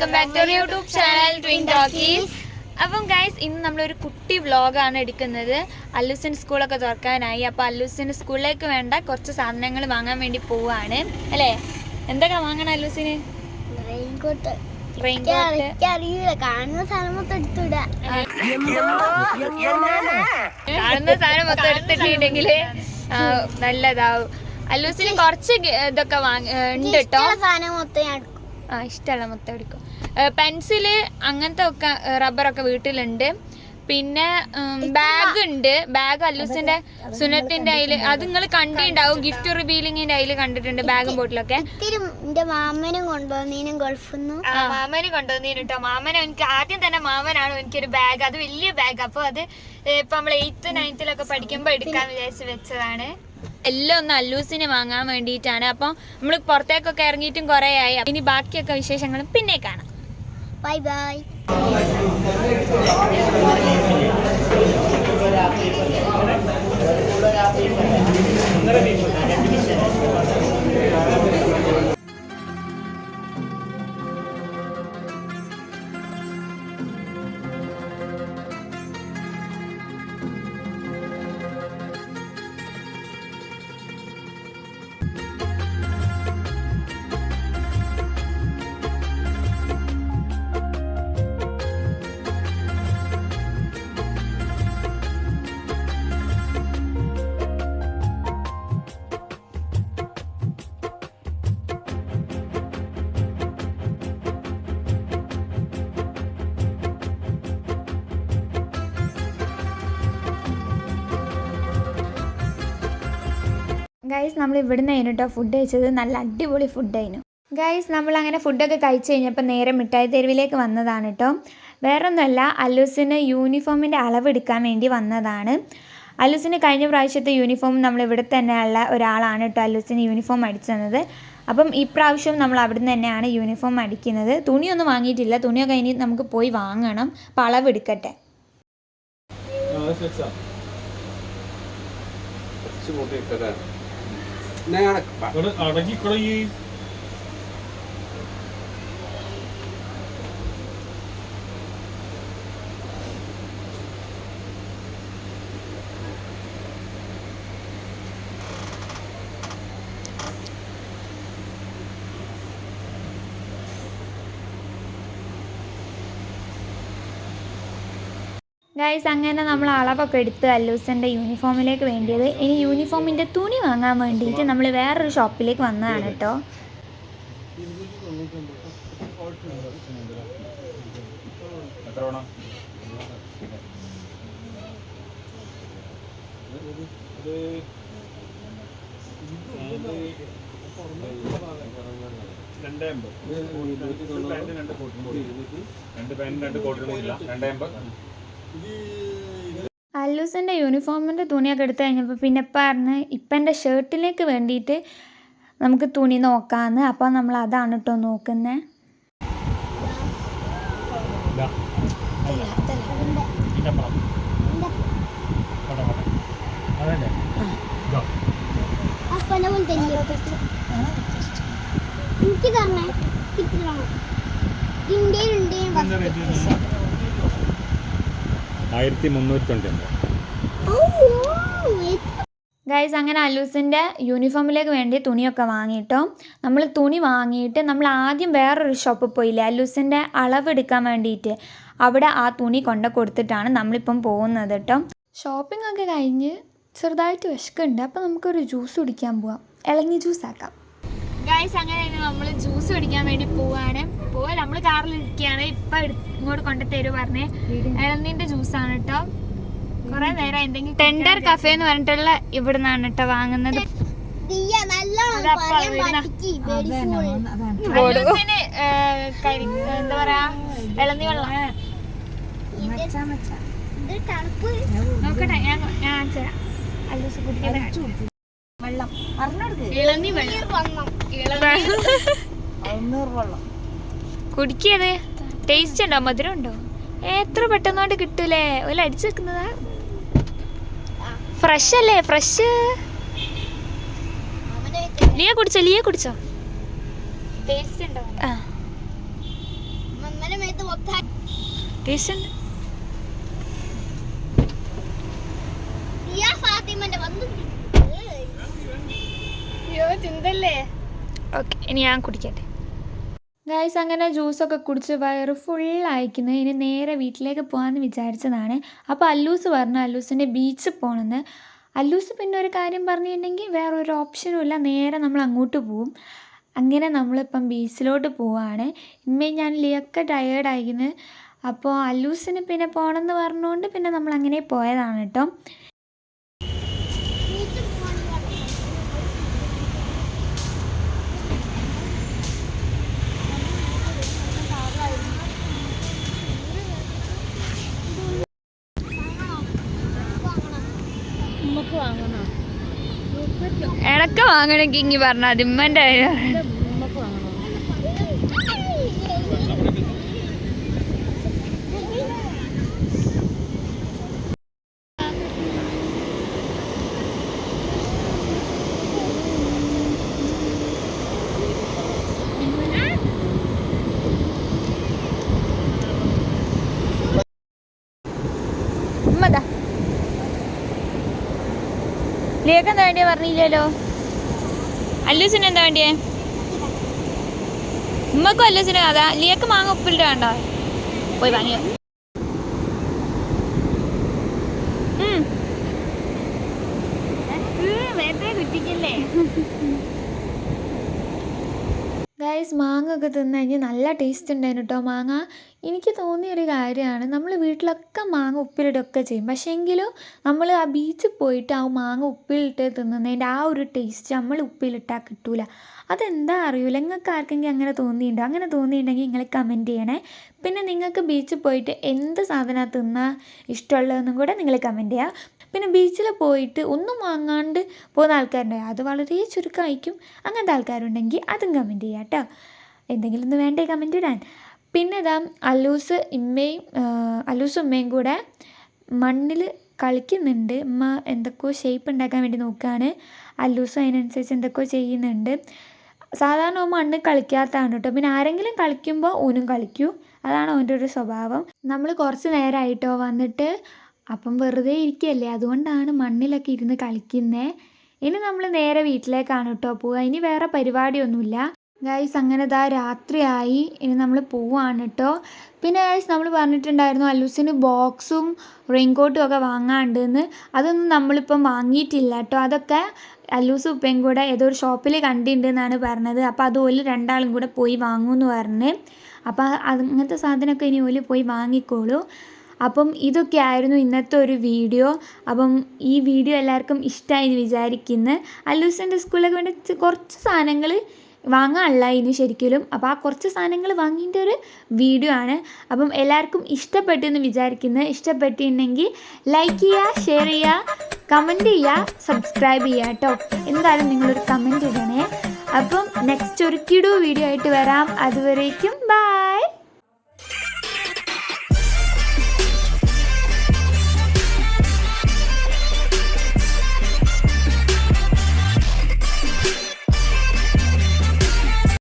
Welcome back to YouTube channel Twin Talkies. അപ്പം guys, ഇന്ന് നമ്മളൊരു കുട്ടി വ്ളോഗാണ് എടുക്കുന്നത്. അല്ലൂസിൻ്റെ സ്കൂളൊക്കെ തുറക്കാനായി. അപ്പോൾ അല്ലൂസിൻ്റെ സ്കൂളിലേക്ക് വേണ്ട കുറച്ച് സാധനങ്ങൾ വാങ്ങാൻ വേണ്ടി പോവാണ് അല്ലേ? എന്തൊക്കെ വാങ്ങണം അല്ലൂസിന്? കാണുന്ന സാധനം മൊത്തം എടുത്തിട്ടുണ്ടെങ്കിൽ നല്ലതാവും. അല്ലൂസിന് കുറച്ച് ഇതൊക്കെ ഉണ്ട് കേട്ടോ. ഇഷ്ടമുള്ള മൊത്തം എടുക്കും. പെൻസില് അങ്ങനത്തെ ഒക്കെ റബ്ബറൊക്കെ വീട്ടിലുണ്ട്. പിന്നെ ബാഗ് ഉണ്ട്. ബാഗ് അല്ലൂസിന്റെ സുനത്തിന്റെ അതില് അത് നിങ്ങൾ കണ്ടിട്ടുണ്ടാവും. ഗിഫ്റ്റ് റിവീലിങ്ങിന്റെ അതില് കണ്ടിട്ടുണ്ട് ബാഗും ബോട്ടിലൊക്കെ. മാമനും കൊണ്ടുവന്നീനും ഗൾഫിന്ന് മാമനും കൊണ്ടുവന്നീനും കേട്ടോ. മാമനും എനിക്ക് ആദ്യം തന്നെ മാമനാണ് എനിക്കൊരു ബാഗ്, അത് വലിയ ബാഗ്. അപ്പൊ അത് ഇപ്പൊ നമ്മൾ 8th 9th പഠിക്കുമ്പോ എടുക്കാൻ വിചാരിച്ച് വെച്ചതാണ്. എല്ലാം ഒന്ന് അല്ലൂസിന് വാങ്ങാൻ വേണ്ടിയിട്ടാണ്. അപ്പം നമ്മൾ പുറത്തേക്കൊക്കെ ഇറങ്ങിയിട്ടും കുറേ ആയി. ഇനി ബാക്കിയൊക്കെ വിശേഷങ്ങളും പിന്നെ കാണാം. Bye bye. ഗൈസ്, നമ്മൾ ഇവിടുന്ന് ആയിരുന്നു കേട്ടോ ഫുഡ് കഴിച്ചത്. നല്ല അടിപൊളി ഫുഡായിരുന്നു ഗൈസ്. നമ്മളങ്ങനെ ഫുഡൊക്കെ കഴിച്ച് കഴിഞ്ഞപ്പോൾ നേരെ മിഠായി തെരുവിലേക്ക് വന്നതാണ് കേട്ടോ. വേറൊന്നുമല്ല, അല്ലൂസിന് യൂണിഫോമിൻ്റെ അളവെടുക്കാൻ വേണ്ടി വന്നതാണ്. അല്ലൂസിന് കഴിഞ്ഞ പ്രാവശ്യത്തെ യൂണിഫോം നമ്മൾ ഇവിടെ തന്നെയുള്ള ഒരാളാണ് കേട്ടോ അല്ലൂസിന് യൂണിഫോം അടിച്ചു തന്നത്. അപ്പം ഈ പ്രാവശ്യം നമ്മൾ അവിടുന്ന് തന്നെയാണ് യൂണിഫോം അടിക്കുന്നത്. തുണിയൊന്നും വാങ്ങിയിട്ടില്ല, തുണിയൊക്കെ ഇനി നമുക്ക് പോയി വാങ്ങണം. അപ്പം അളവെടുക്കട്ടെ. ഗൈസ്, അങ്ങനെ നമ്മൾ അളവൊക്കെ എടുത്ത് അല്ലൂസിൻ്റെ യൂണിഫോമിലേക്ക് വേണ്ടിയത്. ഇനി യൂണിഫോമിൻ്റെ തുണി വാങ്ങാൻ വേണ്ടിയിട്ട് നമ്മൾ വേറൊരു ഷോപ്പിലേക്ക് വന്നതാണ് കേട്ടോ. അല്ലൂസിൻ്റെ യൂണിഫോമിൻ്റെ തുണിയൊക്കെ എടുത്തു കഴിഞ്ഞപ്പോൾ പിന്നെ പറഞ്ഞ് ഇപ്പം എൻ്റെ ഷർട്ടിലേക്ക് വേണ്ടിയിട്ട് നമുക്ക് തുണി നോക്കാമെന്ന്. അപ്പോൾ നമ്മൾ അതാണ് കേട്ടോ നോക്കുന്നത്. ഗൈസ്, അങ്ങനെ അല്ലൂസിൻ്റെ യൂണിഫോമിലേക്ക് വേണ്ടി തുണിയൊക്കെ വാങ്ങിയിട്ടോ. നമ്മൾ തുണി വാങ്ങിയിട്ട് നമ്മൾ ആദ്യം വേറൊരു ഷോപ്പിൽ പോയില്ലേ അല്ലൂസിൻ്റെ അളവെടുക്കാൻ വേണ്ടിയിട്ട്. അവിടെ ആ തുണി കൊണ്ട് കൊടുത്തിട്ടാണ് നമ്മളിപ്പം പോകുന്നത് കേട്ടോ. ഷോപ്പിംഗ് ഒക്കെ കഴിഞ്ഞ് ചെറുതായിട്ട് വിശക്കുണ്ട്. അപ്പോൾ നമുക്കൊരു ജ്യൂസ് കുടിക്കാൻ പോവാം. ഇളഞ്ഞി ജ്യൂസ് ആക്കാം ഗൈസ്. അങ്ങനെ നമ്മൾ ജ്യൂസ് കുടിക്കാൻ വേണ്ടി പോവാണ്. നമ്മൾ കാറിലിരിക്കുകയാണ്. ഇപ്പം ഇങ്ങോട്ട് കൊണ്ടുതരും പറഞ്ഞേ. ഇളനീൻ്റെ ജ്യൂസാണ് കേട്ടോ. കുറെ നേരം എന്തെങ്കിലും ടെൻഡർ കഫേ എന്ന് പറഞ്ഞിട്ടുള്ള ഇവിടെ നിന്നാണ് കേട്ടോ വാങ്ങുന്നത്. എന്താ പറയാ, ഇളനീ വെള്ളം നോക്കട്ടെ. ഞാൻ ഇളനീ വെള്ളം കുടിക്കത് ടേസ്റ്റ് ഉണ്ടോ, മധുരം ഉണ്ടോ? എത്ര പെട്ടെന്നോണ്ട് കിട്ടൂലേ? ഒരു അടിച്ചു വെക്കുന്നതാ. ഫ്രഷ് അല്ലേ? ഫ്രഷ്. ലിയ കുടിച്ചോ? ടേസ്റ്റ് ഉണ്ടോ? ടേസ്റ്റ് ഉണ്ട്. ഓക്കെ, ഇനി ഞാൻ കുടിക്കട്ടെ. ഗൈസ്, അങ്ങനെ ജ്യൂസൊക്കെ കുടിച്ച് വയറ് ഫുള്ളയക്കുന്നു. ഇനി നേരെ വീട്ടിലേക്ക് പോകാമെന്ന് വിചാരിച്ചതാണ്. അപ്പോൾ അല്ലൂസ് പറഞ്ഞു അല്ലൂസിൻ്റെ ബീച്ചിൽ പോകണമെന്ന്. അല്ലൂസ് പിന്നെ ഒരു കാര്യം പറഞ്ഞിട്ടുണ്ടെങ്കിൽ വേറൊരു ഓപ്ഷനും ഇല്ല, നേരെ നമ്മൾ അങ്ങോട്ട് പോവും. അങ്ങനെ നമ്മളിപ്പം ബീച്ചിലോട്ട് പോവാണ്. ഇമ്മയും ഞാൻ ലിയൊക്കെ ടയേർഡായിരുന്നു. അപ്പോൾ അല്ലൂസിന് പിന്നെ പോകണമെന്ന് പറഞ്ഞുകൊണ്ട് പിന്നെ നമ്മൾ അങ്ങനെ പോയതാണ് കേട്ടോ. എനക്ക് വാങ്ങണമെങ്കിൽ ഇങ്ങി പറഞ്ഞ അതിമ്മൻ്റെ ഉമ്മതാ ലിയക്ക് എന്താ വേണ്ടിയ പറഞ്ഞില്ലല്ലോ. അല്ലൂസിന് എന്താ വേണ്ടിയേ? ഉമ്മക്കും അല്ലൂസിന് കഥ. ലിയക്ക് മാങ്ങ ഉപ്പിലിട്ട് വേണ്ട, പോയി വാങ്ങിയോ. ഗൈസ്, മാങ്ങ ഒക്കെ തിന്നു കഴിഞ്ഞാൽ നല്ല ടേസ്റ്റ് ഉണ്ടായിരുന്നു കേട്ടോ. മാങ്ങ എനിക്ക് തോന്നിയൊരു കാര്യമാണ്, നമ്മൾ വീട്ടിലൊക്കെ മാങ്ങ ഉപ്പിലിടൊക്കെ ചെയ്യും. പക്ഷേ എങ്കിലും നമ്മൾ ആ ബീച്ചിൽ പോയിട്ട് ആ മാങ്ങ ഉപ്പിലിട്ട് തിന്നുന്നതിൻ്റെ ആ ഒരു ടേസ്റ്റ് നമ്മൾ ഉപ്പിലിട്ടാൽ കിട്ടൂല. അതെന്താ അറിയില്ല. നിങ്ങൾക്ക് ആർക്കെങ്കിലും അങ്ങനെ തോന്നിയിട്ടുണ്ടോ? അങ്ങനെ തോന്നിയിട്ടുണ്ടെങ്കിൽ നിങ്ങൾ കമൻറ്റ് ചെയ്യണേ. പിന്നെ നിങ്ങൾക്ക് ബീച്ചിൽ പോയിട്ട് എന്ത് സാധനമാണ് തിന്നാൻ ഇഷ്ടമുള്ളതെന്നും കൂടെ നിങ്ങൾ കമൻറ്റ് ചെയ്യുക. പിന്നെ ബീച്ചിൽ പോയിട്ട് ഒന്നും വാങ്ങാണ്ട് പോകുന്ന ആൾക്കാരുണ്ടാവും, അത് വളരെ ചുരുക്കമായിരിക്കും. അങ്ങനത്തെ ആൾക്കാരുണ്ടെങ്കിൽ അതും കമൻറ്റ് ചെയ്യാം കേട്ടോ. എന്തെങ്കിലും ഒന്ന് വേണ്ടേ കമൻറ്റ് ഇടാൻ. പിന്നെ ഇതാ അല്ലൂസും ഉമ്മയും കൂടെ മണ്ണിൽ കളിക്കുന്നുണ്ട്. ഉമ്മ എന്തൊക്കെയോ ഷേപ്പ് ഉണ്ടാക്കാൻ വേണ്ടി നോക്കുകയാണ്. അല്ലൂസും അതിനനുസരിച്ച് എന്തൊക്കെയോ ചെയ്യുന്നുണ്ട്. സാധാരണ ഓൻ മണ്ണിൽ കളിക്കാത്തതാണ് കേട്ടോ. പിന്നെ ആരെങ്കിലും കളിക്കുമ്പോൾ ഓനും കളിക്കൂ, അതാണ് അവൻ്റെ ഒരു സ്വഭാവം. നമ്മൾ കുറച്ച് നേരമായിട്ടോ വന്നിട്ട്, അപ്പം വെറുതെ ഇരിക്കുകയല്ലേ, അതുകൊണ്ടാണ് മണ്ണിലൊക്കെ ഇരുന്ന് കളിക്കുന്നത്. ഇനി നമ്മൾ നേരെ വീട്ടിലേക്കാണ് കേട്ടോ പോവുക. ഇനി വേറെ പരിപാടിയൊന്നുമില്ല ഗൈസ്. അങ്ങനെ ഇതാ രാത്രിയായി, ഇനി നമ്മൾ പോവാണ് കേട്ടോ. പിന്നെ ഗൈസ്, നമ്മൾ പറഞ്ഞിട്ടുണ്ടായിരുന്നു അല്ലൂസിന് ബോക്സും റെയിൻകോട്ടും ഒക്കെ വാങ്ങാണ്ടെന്ന്. അതൊന്നും നമ്മളിപ്പം വാങ്ങിയിട്ടില്ല കേട്ടോ. അതൊക്കെ അല്ലൂസും ഉപ്പയും കൂടെ ഏതോ ഒരു ഷോപ്പിൽ കണ്ടിട്ടുണ്ടെന്നാണ് പറഞ്ഞത്. അപ്പോൾ അത് ഓല് രണ്ടാളും കൂടെ പോയി വാങ്ങുമെന്ന് പറഞ്ഞ്. അപ്പോൾ അങ്ങനത്തെ സാധനമൊക്കെ ഇനി ഓല് പോയി വാങ്ങിക്കോളൂ. അപ്പം ഇതൊക്കെ ആയിരുന്നു ഇന്നത്തെ ഒരു വീഡിയോ. അപ്പം ഈ വീഡിയോ എല്ലാവർക്കും ഇഷ്ടമായി എന്ന് വിചാരിക്കുന്നു. അല്ലൂസിൻ്റെ സ്കൂളിലൊക്കെ വേണ്ടി കുറച്ച് സാധനങ്ങൾ വാങ്ങാനുള്ള ഇനി ശരിക്കും. അപ്പോൾ ആ കുറച്ച് സാധനങ്ങൾ വാങ്ങിൻ്റെ ഒരു വീഡിയോ ആണ്. അപ്പം എല്ലാവർക്കും ഇഷ്ടപ്പെട്ടെന്ന് വിചാരിക്കുന്നു. ഇഷ്ടപ്പെട്ടിട്ടുണ്ടെങ്കിൽ ലൈക്ക് ചെയ്യുക, ഷെയർ ചെയ്യുക, കമൻറ്റ് ചെയ്യുക, സബ്സ്ക്രൈബ് ചെയ്യുക കേട്ടോ. എന്തായാലും നിങ്ങളൊരു കമൻറ്റ് ഇടണേ. അപ്പം നെക്സ്റ്റ് ഒരു കിടു വീഡിയോ ആയിട്ട് വരാം. അതുവരേക്കും ബൈ.